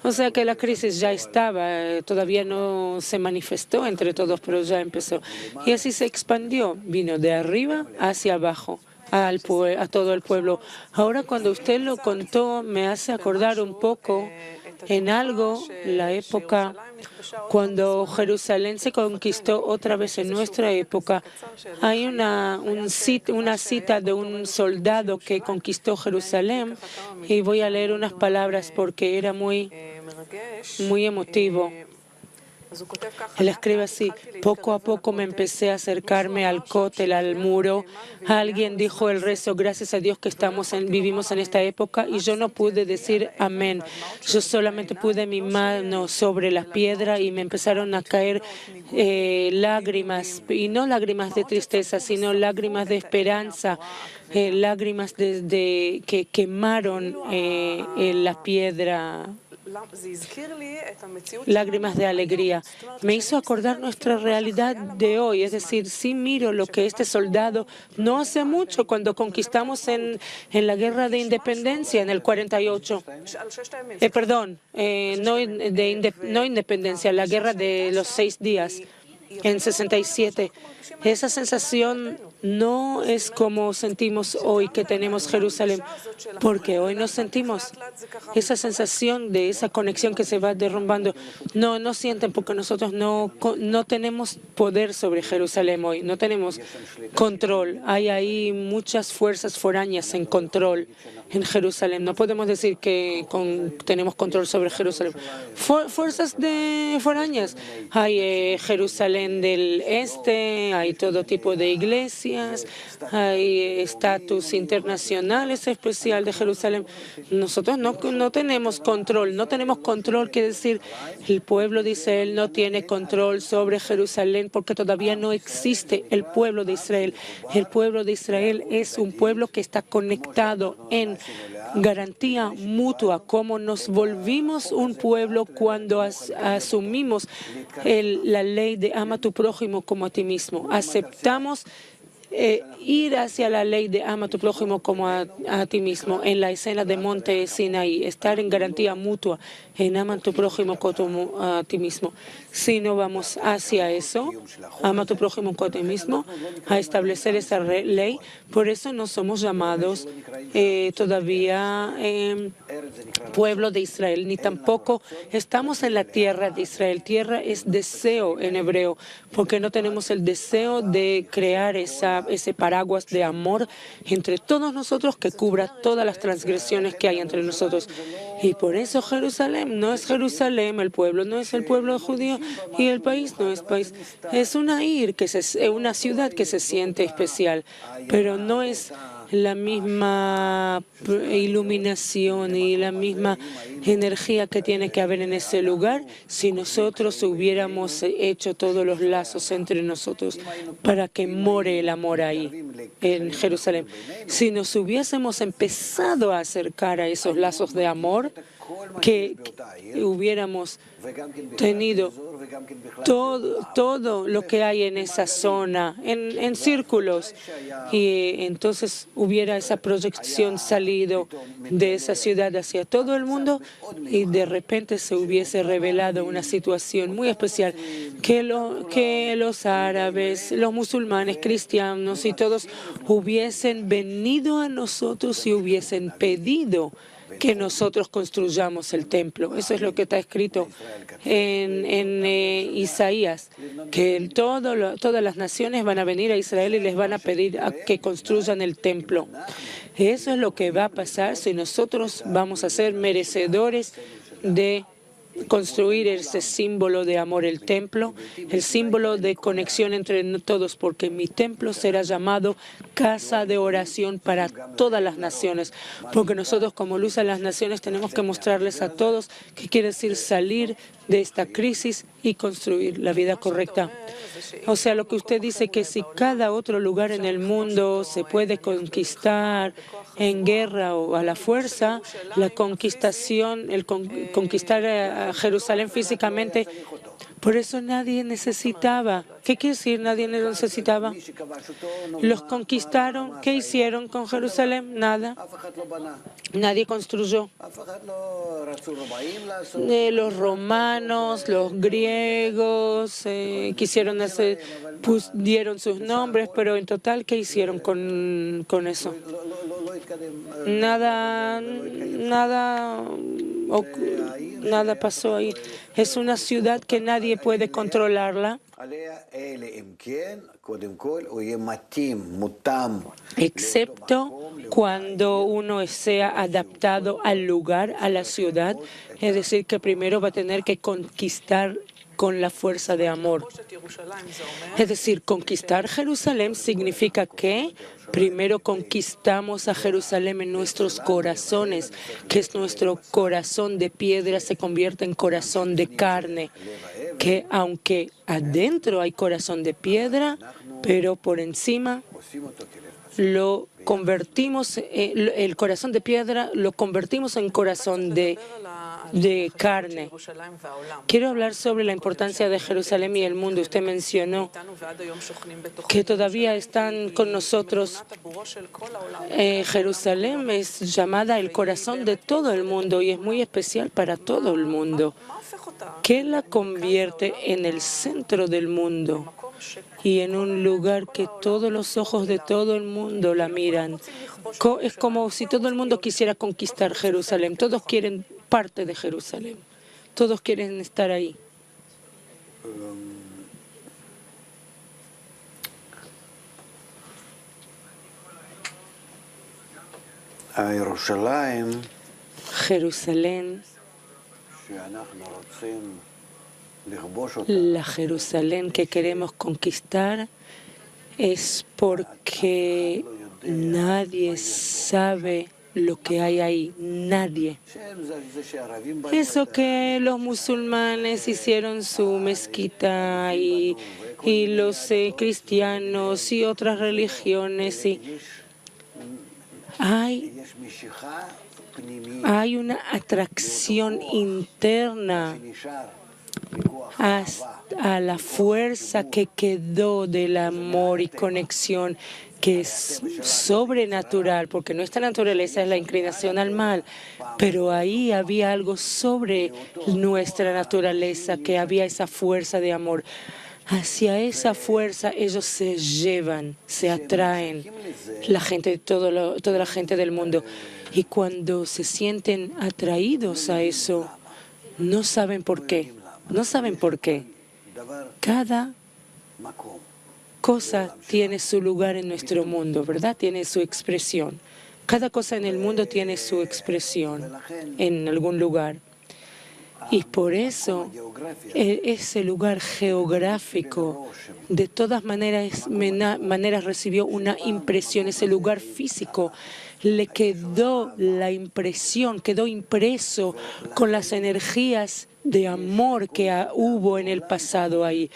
O sea que la crisis ya estaba, todavía no se manifestó entre todos, pero ya empezó. Y así se expandió, vino de arriba hacia abajo, a todo el pueblo. Ahora cuando usted lo contó, me hace acordar un poco en algo, la época cuando Jerusalén se conquistó otra vez en nuestra época. Hay una cita de un soldado que conquistó Jerusalén y voy a leer unas palabras porque era muy emotivo. Él escribe así: poco a poco me empecé a acercarme al cótel, al muro. Alguien dijo el rezo, gracias a Dios que vivimos en esta época, y yo no pude decir amén. Yo solamente pude mi mano sobre la piedra y me empezaron a caer lágrimas, y no lágrimas de tristeza, sino lágrimas de esperanza, lágrimas que quemaron la piedra. Lágrimas de alegría. Me hizo acordar nuestra realidad de hoy, es decir, sí miro lo que este soldado no hace mucho cuando conquistamos en la guerra de independencia en el 48. No independencia, la guerra de los 6 días en 67. Esa sensación no es como sentimos hoy que tenemos Jerusalén, porque hoy no sentimos esa sensación de esa conexión que se va derrumbando. No sienten, porque nosotros no tenemos poder sobre Jerusalén hoy, no tenemos control. Hay ahí muchas fuerzas foráneas en control en Jerusalén. No podemos decir que tenemos control sobre Jerusalén. Fuerzas foráneas. Hay Jerusalén del Este, hay todo tipo de iglesias, hay estatus internacionales especial de Jerusalén. Nosotros no tenemos control, quiere decir, el pueblo de Israel no tiene control sobre Jerusalén porque todavía no existe el pueblo de Israel. El pueblo de Israel es un pueblo que está conectado en garantía mutua, como nos volvimos un pueblo cuando asumimos la ley de ama a tu prójimo como a ti mismo. Aceptamos ir hacia la ley de ama a tu prójimo como a ti mismo en la escena de Monte Sinaí, estar en garantía mutua en ama a tu prójimo como a ti mismo. Si no vamos hacia eso, ama a tu prójimo como a ti mismo, a establecer esa ley, por eso no somos llamados todavía pueblo de Israel, ni tampoco estamos en la tierra de Israel. Tierra es deseo en hebreo, porque no tenemos el deseo de crear ese paraguas de amor entre todos nosotros que cubra todas las transgresiones que hay entre nosotros. Y por eso Jerusalén no es Jerusalén, el pueblo no es el pueblo judío y el país no es país. Es una una ciudad que se siente especial, pero no es la misma iluminación y la misma energía que tiene que haber en ese lugar si nosotros hubiéramos hecho todos los lazos entre nosotros para que more el amor ahí en Jerusalén. Si nos hubiésemos empezado a acercar a esos lazos de amor, que hubiéramos tenido todo lo que hay en esa zona, en círculos. Y entonces hubiera esa proyección salido de esa ciudad hacia todo el mundo y de repente se hubiese revelado una situación muy especial, que los árabes, los musulmanes, cristianos y todos hubiesen venido a nosotros y hubiesen pedido que nosotros construyamos el templo. Eso es lo que está escrito en Isaías, que todas las naciones van a venir a Israel y les van a pedir a que construyan el templo. Eso es lo que va a pasar si nosotros vamos a ser merecedores de construir ese símbolo de amor, el templo, el símbolo de conexión entre todos, porque mi templo será llamado casa de oración para todas las naciones, porque nosotros como luz a las naciones tenemos que mostrarles a todos qué quiere decir salir de esta crisis y construir la vida correcta. O sea, lo que usted dice, que si cada otro lugar en el mundo se puede conquistar en guerra o a la fuerza, la conquistación, conquistar a Jerusalén físicamente, por eso nadie necesitaba. ¿Qué quiere decir nadie necesitaba? Los conquistaron. ¿Qué hicieron con Jerusalén? Nada. Nadie construyó. Los romanos, los griegos quisieron hacer, dieron sus nombres, pero en total, ¿qué hicieron con eso? Nada pasó ahí. Es una ciudad que nadie puede controlarla, excepto cuando uno sea adaptado al lugar, a la ciudad. Es decir, que primero va a tener que conquistar con la fuerza de amor. Es decir, conquistar Jerusalén significa que primero conquistamos a Jerusalén en nuestros corazones, que es nuestro corazón de piedra se convierte en corazón de carne, que aunque adentro hay corazón de piedra, pero por encima lo convertimos, el corazón de piedra lo convertimos en corazón de carne. Quiero hablar sobre la importancia de Jerusalén y el mundo. Usted mencionó que todavía están con nosotros. Jerusalén es llamada el corazón de todo el mundo y es muy especial para todo el mundo. ¿Qué la convierte en el centro del mundo y en un lugar que todos los ojos de todo el mundo la miran? Es como si todo el mundo quisiera conquistar Jerusalén. Todos quieren parte de Jerusalén. Todos quieren estar ahí. Jerusalén, la Jerusalén que queremos conquistar es porque nadie sabe lo que hay ahí, nadie. Eso que los musulmanes hicieron su mezquita y los cristianos y otras religiones, hay una atracción interna a la fuerza que quedó del amor y conexión, que es sobrenatural, porque nuestra naturaleza es la inclinación al mal, pero ahí había algo sobre nuestra naturaleza, que había esa fuerza de amor. Hacia esa fuerza ellos se llevan, se atraen, toda la gente del mundo. Y cuando se sienten atraídos a eso, no saben por qué. No saben por qué. Cada cosa tiene su lugar en nuestro mundo, ¿verdad? Tiene su expresión. Cada cosa en el mundo tiene su expresión en algún lugar. Y por eso ese lugar geográfico de todas maneras recibió una impresión. Ese lugar físico le quedó la impresión, quedó impreso con las energías de amor que hubo en el pasado ahí.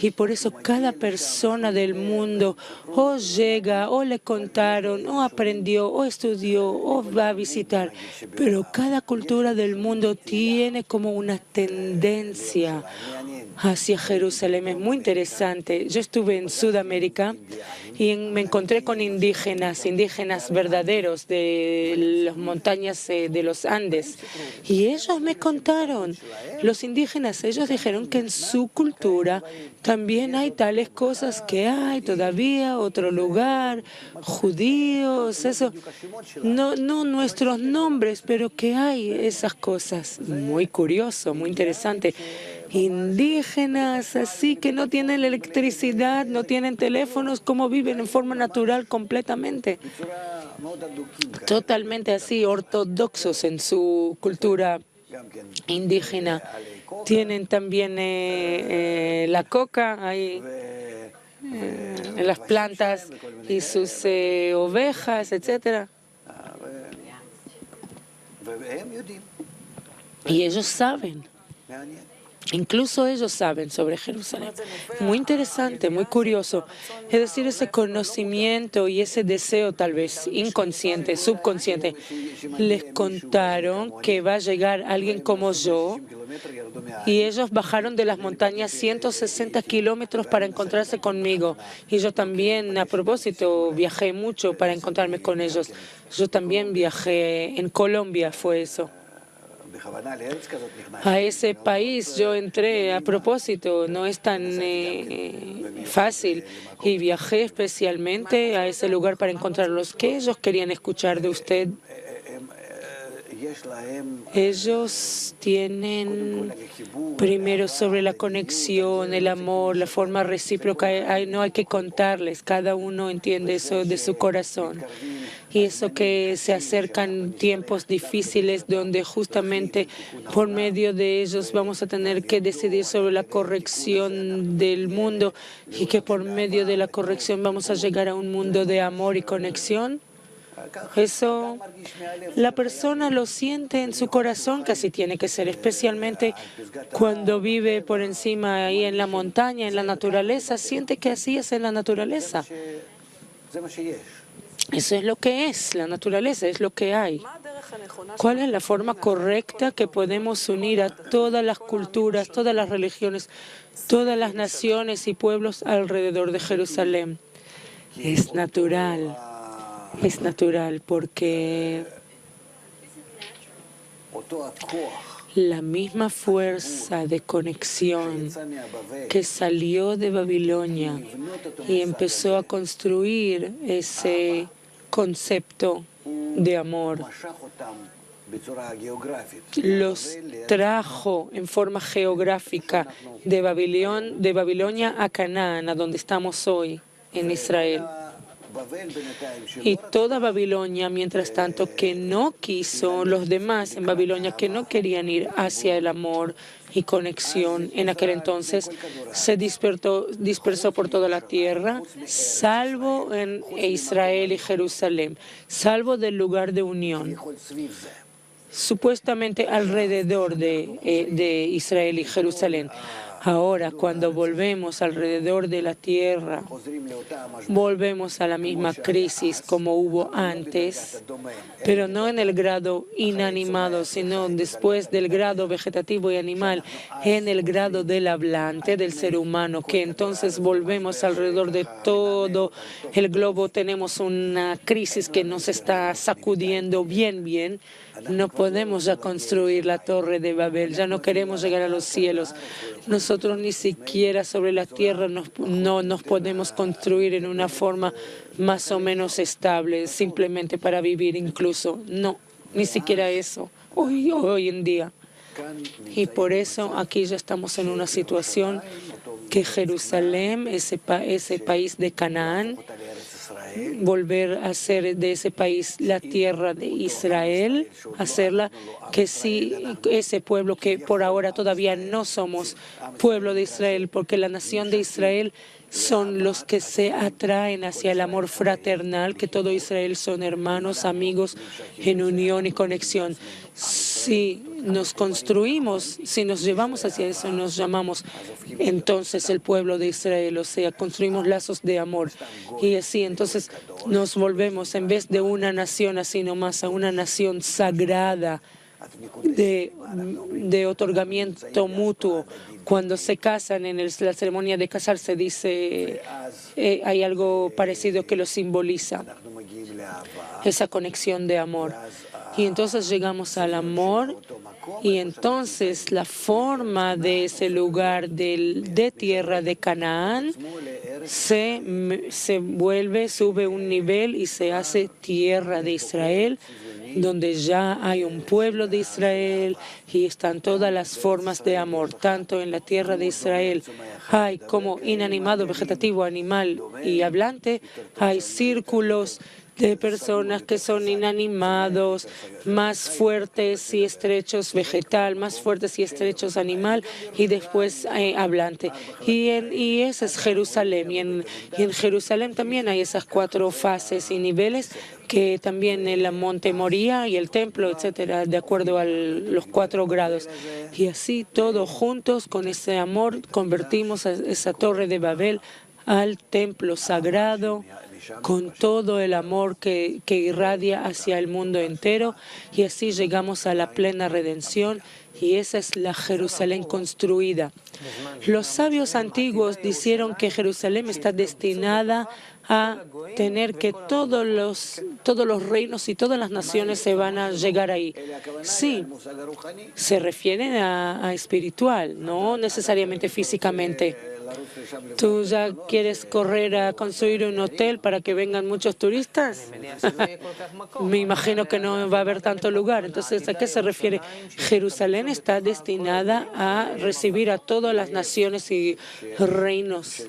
Y por eso cada persona del mundo o llega, o le contaron, o aprendió, o estudió, o va a visitar. Pero cada cultura del mundo tiene como una tendencia hacia Jerusalén. Es muy interesante. Yo estuve en Sudamérica y me encontré con indígenas verdaderos de las montañas de los Andes. Y ellos me contaron, los indígenas, ellos dijeron que en su cultura también hay tales cosas que hay todavía, otro lugar, judíos, eso. No nuestros nombres, pero que hay esas cosas. Muy curioso, muy interesante. Indígenas, así que no tienen electricidad, no tienen teléfonos, cómo viven en forma natural completamente. Totalmente así, ortodoxos en su cultura indígena. Tienen también la coca ahí, en las plantas y sus ovejas, etcétera. Y ellos saben. Incluso ellos saben sobre Jerusalén. Muy interesante, muy curioso. Es decir, ese conocimiento y ese deseo tal vez inconsciente, subconsciente. Les contaron que va a llegar alguien como yo y ellos bajaron de las montañas 160 kilómetros para encontrarse conmigo. Y yo también, a propósito, viajé mucho para encontrarme con ellos. Yo también viajé en Colombia, fue eso. A ese país yo entré a propósito, no es tan fácil, y viajé especialmente a ese lugar para encontrarlos. ¿Qué ellos querían escuchar de usted? Ellos tienen primero sobre la conexión, el amor, la forma recíproca. No hay que contarles, cada uno entiende eso de su corazón. Y eso que se acercan tiempos difíciles donde justamente por medio de ellos vamos a tener que decidir sobre la corrección del mundo y que por medio de la corrección vamos a llegar a un mundo de amor y conexión. Eso la persona lo siente en su corazón, que así tiene que ser, especialmente cuando vive por encima ahí en la montaña, en la naturaleza, siente que así es en la naturaleza. Eso es lo que es, la naturaleza es lo que hay. ¿Cuál es la forma correcta que podemos unir a todas las culturas, todas las religiones, todas las naciones y pueblos alrededor de Jerusalén? Es natural porque la misma fuerza de conexión que salió de Babilonia y empezó a construir ese concepto de amor, los trajo en forma geográfica de Babilonia a Canaán, a donde estamos hoy, en Israel. Y toda Babilonia, mientras tanto, que no quiso, los demás en Babilonia que no querían ir hacia el amor y conexión, en aquel entonces se dispersó por toda la tierra, salvo en Israel y Jerusalén, salvo del lugar de unión, supuestamente alrededor de Israel y Jerusalén. Ahora, cuando volvemos alrededor de la tierra, volvemos a la misma crisis como hubo antes, pero no en el grado inanimado, sino después del grado vegetativo y animal, en el grado del hablante, del ser humano, que entonces volvemos alrededor de todo el globo. Tenemos una crisis que nos está sacudiendo bien. No podemos ya construir la torre de Babel, ya no queremos llegar a los cielos. Nosotros ni siquiera sobre la tierra no nos podemos construir en una forma más o menos estable, simplemente para vivir incluso. No, ni siquiera eso, hoy en día. Y por eso aquí ya estamos en una situación que Jerusalén, ese país de Canaán, volver a ser de ese país la tierra de Israel, hacerla que sí, ese pueblo que por ahora todavía no somos pueblo de Israel, porque la nación de Israel son los que se atraen hacia el amor fraternal, que todo Israel son hermanos, amigos en unión y conexión. Si nos construimos, si nos llevamos hacia eso, nos llamamos entonces el pueblo de Israel, o sea, construimos lazos de amor. Y así entonces nos volvemos, en vez de una nación así nomás, a una nación sagrada de otorgamiento mutuo. Cuando se casan, en la ceremonia de casarse dice, hay algo parecido que lo simboliza, esa conexión de amor. Y entonces llegamos al amor, y entonces la forma de ese lugar de tierra de Canaán se vuelve, sube un nivel y se hace tierra de Israel, donde ya hay un pueblo de Israel y están todas las formas de amor, tanto en la tierra de Israel hay como inanimado, vegetativo, animal y hablante, hay círculos de personas que son inanimados, más fuertes y estrechos vegetal, más fuertes y estrechos animal, y después hablante. Y ese es Jerusalén. Y en Jerusalén también hay esas 4 fases y niveles, que también el monte Moría y el templo, etcétera, de acuerdo a los 4 grados. Y así todos juntos, con ese amor, convertimos a esa torre de Babel al templo sagrado, con todo el amor que irradia hacia el mundo entero, y así llegamos a la plena redención, y esa es la Jerusalén construida. Los sabios antiguos dijeron que Jerusalén está destinada a tener que todos los reinos y todas las naciones se van a llegar ahí. Sí, se refieren a espiritual, no necesariamente físicamente. ¿Tú ya quieres correr a construir un hotel para que vengan muchos turistas? Me imagino que no va a haber tanto lugar. Entonces, ¿a qué se refiere? Jerusalén está destinada a recibir a todas las naciones y reinos.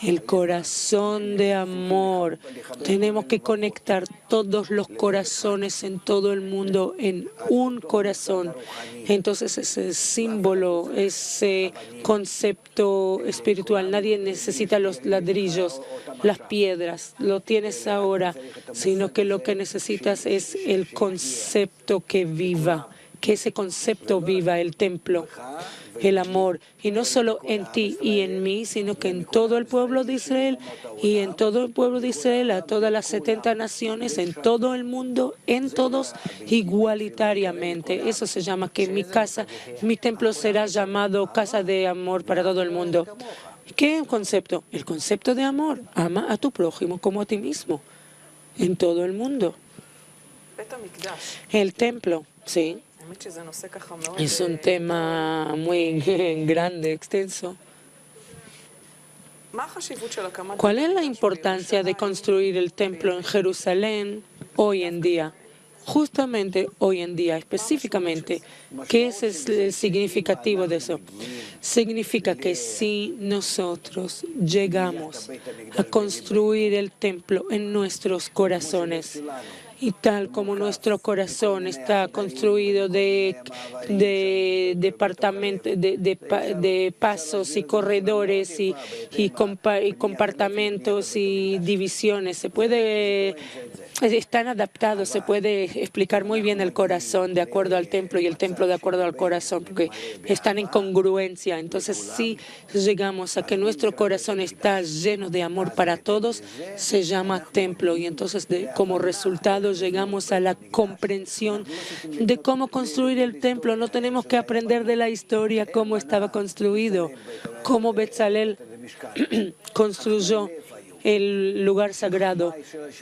El corazón de amor. Tenemos que conectar todos los corazones en todo el mundo en un corazón. Entonces, ese símbolo, ese concepto espiritual, nadie necesita los ladrillos, las piedras, lo tienes ahora, sino que lo que necesitas es el concepto que viva, que ese concepto viva, el templo, el amor, y no solo en ti y en mí, sino que en todo el pueblo de Israel, y en todo el pueblo de Israel, a todas las 70 naciones, en todo el mundo, en todos igualitariamente. Eso se llama que mi casa, mi templo será llamado casa de amor para todo el mundo. ¿Qué concepto? El concepto de amor. Ama a tu prójimo como a ti mismo, en todo el mundo. El templo, sí. Es un tema muy grande, extenso. ¿Cuál es la importancia de construir el templo en Jerusalén hoy en día? Justamente hoy en día, específicamente, ¿qué es el significativo de eso? Significa que si nosotros llegamos a construir el templo en nuestros corazones, y tal como nuestro corazón está construido de departamentos, de pasos y corredores y compartamentos y divisiones, están adaptados, se puede explicar muy bien el corazón de acuerdo al templo y el templo de acuerdo al corazón, porque están en congruencia. Entonces, si llegamos a que nuestro corazón está lleno de amor para todos, se llama templo, y entonces como resultado llegamos a la comprensión de cómo construir el templo. No tenemos que aprender de la historia cómo estaba construido, cómo Betzalel construyó el lugar sagrado.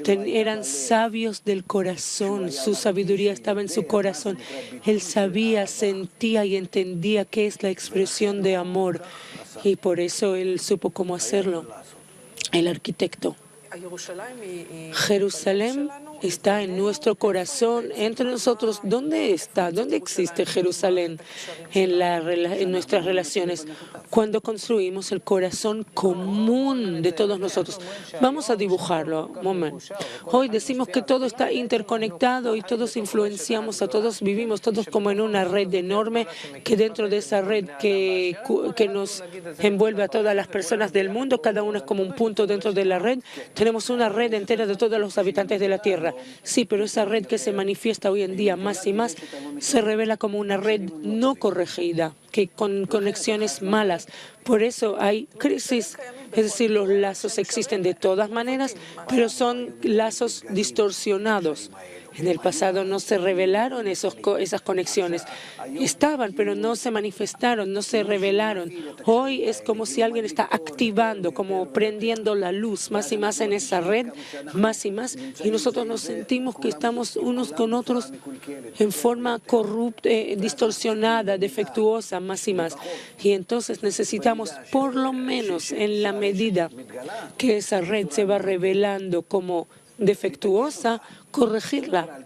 Eran sabios del corazón, su sabiduría estaba en su corazón. Él sabía, sentía y entendía qué es la expresión de amor, y por eso él supo cómo hacerlo. El arquitecto. Jerusalén está en nuestro corazón, entre nosotros. ¿Dónde está? ¿Dónde existe Jerusalén en nuestras relaciones? Cuando construimos el corazón común de todos nosotros. Vamos a dibujarlo un momento. Hoy decimos que todo está interconectado y todos influenciamos a todos, vivimos todos como en una red enorme, que dentro de esa red que nos envuelve a todas las personas del mundo, cada uno es como un punto dentro de la red. Tenemos una red entera de todos los habitantes de la Tierra. corregida. Sí, pero esa red que se manifiesta hoy en día más y más se revela como una red no corregida, que con conexiones malas. Por eso hay crisis, es decir, los lazos existen de todas maneras, pero son lazos distorsionados. En el pasado no se revelaron esas conexiones. Estaban, pero no se manifestaron, no se revelaron. Hoy es como si alguien está activando, como prendiendo la luz más y más en esa red, más y más, y nosotros nos sentimos que estamos unos con otros en forma corrupta, distorsionada, defectuosa, más y más. Y entonces necesitamos, por lo menos en la medida que esa red se va revelando como defectuosa, corregirla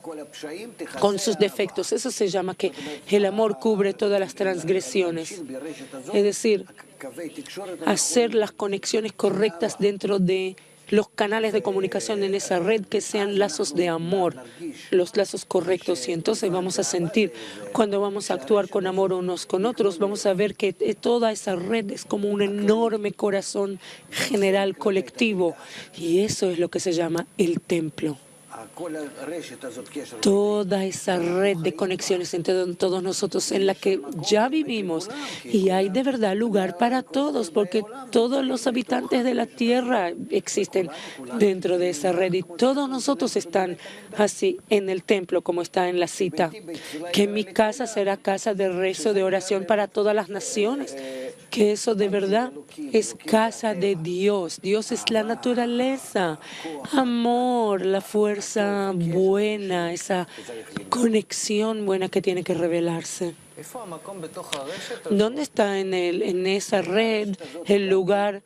con sus defectos. Eso se llama que el amor cubre todas las transgresiones. Es decir, hacer las conexiones correctas dentro de los canales de comunicación en esa red que sean lazos de amor, los lazos correctos. Y entonces vamos a sentir, cuando vamos a actuar con amor unos con otros, vamos a ver que toda esa red es como un enorme corazón general, colectivo. Y eso es lo que se llama el templo. Toda esa red de conexiones entre todos nosotros en la que ya vivimos, y hay de verdad lugar para todos, porque todos los habitantes de la tierra existen dentro de esa red y todos nosotros están así en el templo, como está en la cita, que mi casa será casa de rezo, de oración para todas las naciones, que eso de verdad es casa de Dios. Dios es la naturaleza, amor, la fuerza buena, esa conexión buena que tiene que revelarse. ¿Dónde está en esa red el lugar?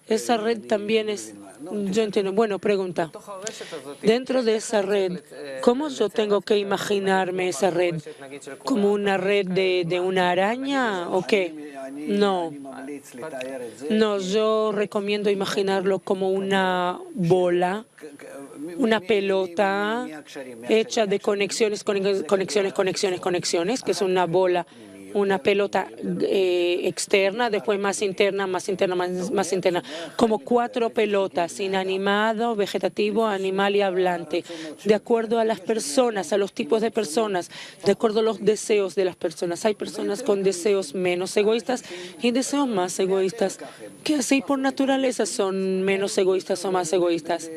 Esa red también es, yo entiendo, bueno, pregunta. Dentro de esa red, ¿cómo yo tengo que imaginarme esa red? ¿Como una red de una araña o qué? No, yo recomiendo imaginarlo como una bola, una pelota hecha de conexiones, que es una bola, una pelota externa, después más interna, más interna, como 4 pelotas, inanimado, vegetativo, animal y hablante, de acuerdo a las personas, a los tipos de personas, de acuerdo a los deseos de las personas. Hay personas con deseos menos egoístas y deseos más egoístas, que así por naturaleza son menos egoístas o más egoístas.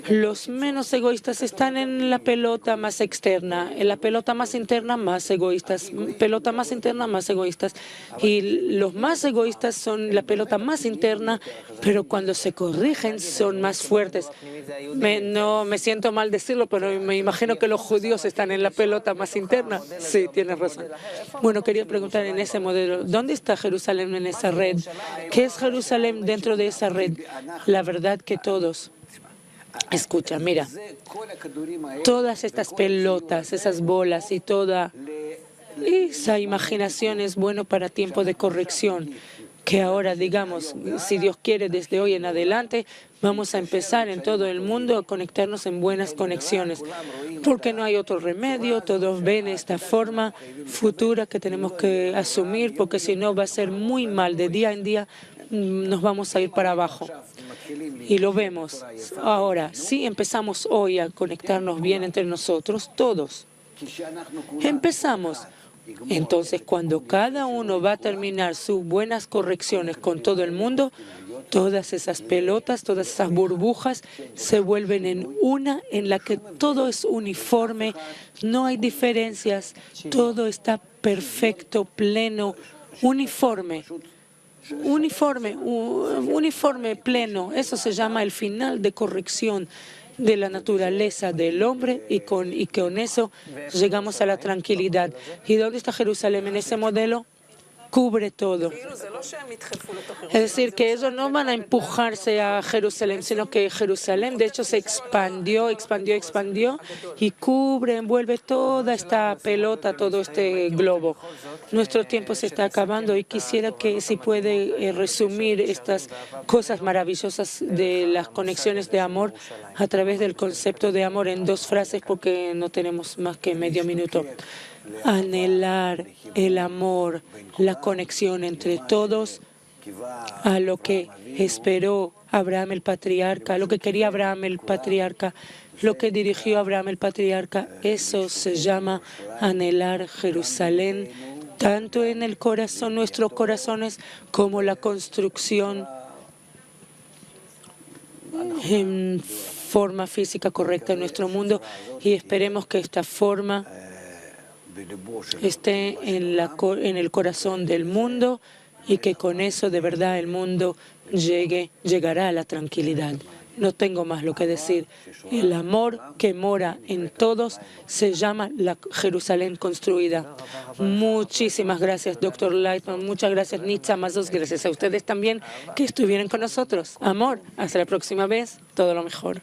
Los menos egoístas están en la pelota más externa, en la pelota más interna más egoístas, pelota más interna más egoístas, y los más egoístas son la pelota más interna, pero cuando se corrigen son más fuertes. No me siento mal decirlo, pero me imagino que los judíos están en la pelota más interna. Sí, tienes razón. Bueno, quería preguntar en ese modelo, ¿dónde está Jerusalén en esa red? ¿Qué es Jerusalén dentro de esa red? La verdad que todos. Escucha, mira, todas estas pelotas, esas bolas y toda esa imaginación es bueno para tiempo de corrección, que ahora, digamos, si Dios quiere, desde hoy en adelante, vamos a empezar en todo el mundo a conectarnos en buenas conexiones, porque no hay otro remedio. Todos ven esta forma futura que tenemos que asumir, porque si no va a ser muy mal. De día en día nos vamos a ir para abajo. Y lo vemos. Ahora, si empezamos hoy a conectarnos bien entre nosotros, todos empezamos. Entonces, cuando cada uno va a terminar sus buenas correcciones con todo el mundo, todas esas pelotas, todas esas burbujas se vuelven en una en la que todo es uniforme, no hay diferencias, todo está perfecto, pleno, uniforme. Uniforme pleno, eso se llama el final de corrección de la naturaleza del hombre, y con eso llegamos a la tranquilidad. ¿Y dónde está Jerusalén en ese modelo? Cubre todo. Es decir, que ellos no van a empujarse a Jerusalén, sino que Jerusalén, de hecho, se expandió y cubre, envuelve toda esta pelota, todo este globo. Nuestro tiempo se está acabando y quisiera que, si puede, resumir estas cosas maravillosas de las conexiones de amor a través del concepto de amor en 2 frases, porque no tenemos más que medio minuto. Anhelar el amor, la conexión entre todos, a lo que esperó Abraham el patriarca, a lo que quería Abraham el patriarca, lo que dirigió Abraham el patriarca. Eso se llama anhelar Jerusalén, tanto en el corazón, nuestros corazones, como la construcción en forma física correcta en nuestro mundo, y esperemos que esta forma esté en el corazón del mundo y que con eso de verdad el mundo llegará a la tranquilidad. No tengo más lo que decir. El amor que mora en todos se llama la Jerusalén construida. Muchísimas gracias, Dr. Lightman. Muchas gracias, Nitza Mazos. Gracias a ustedes también que estuvieron con nosotros. Amor, hasta la próxima vez. Todo lo mejor.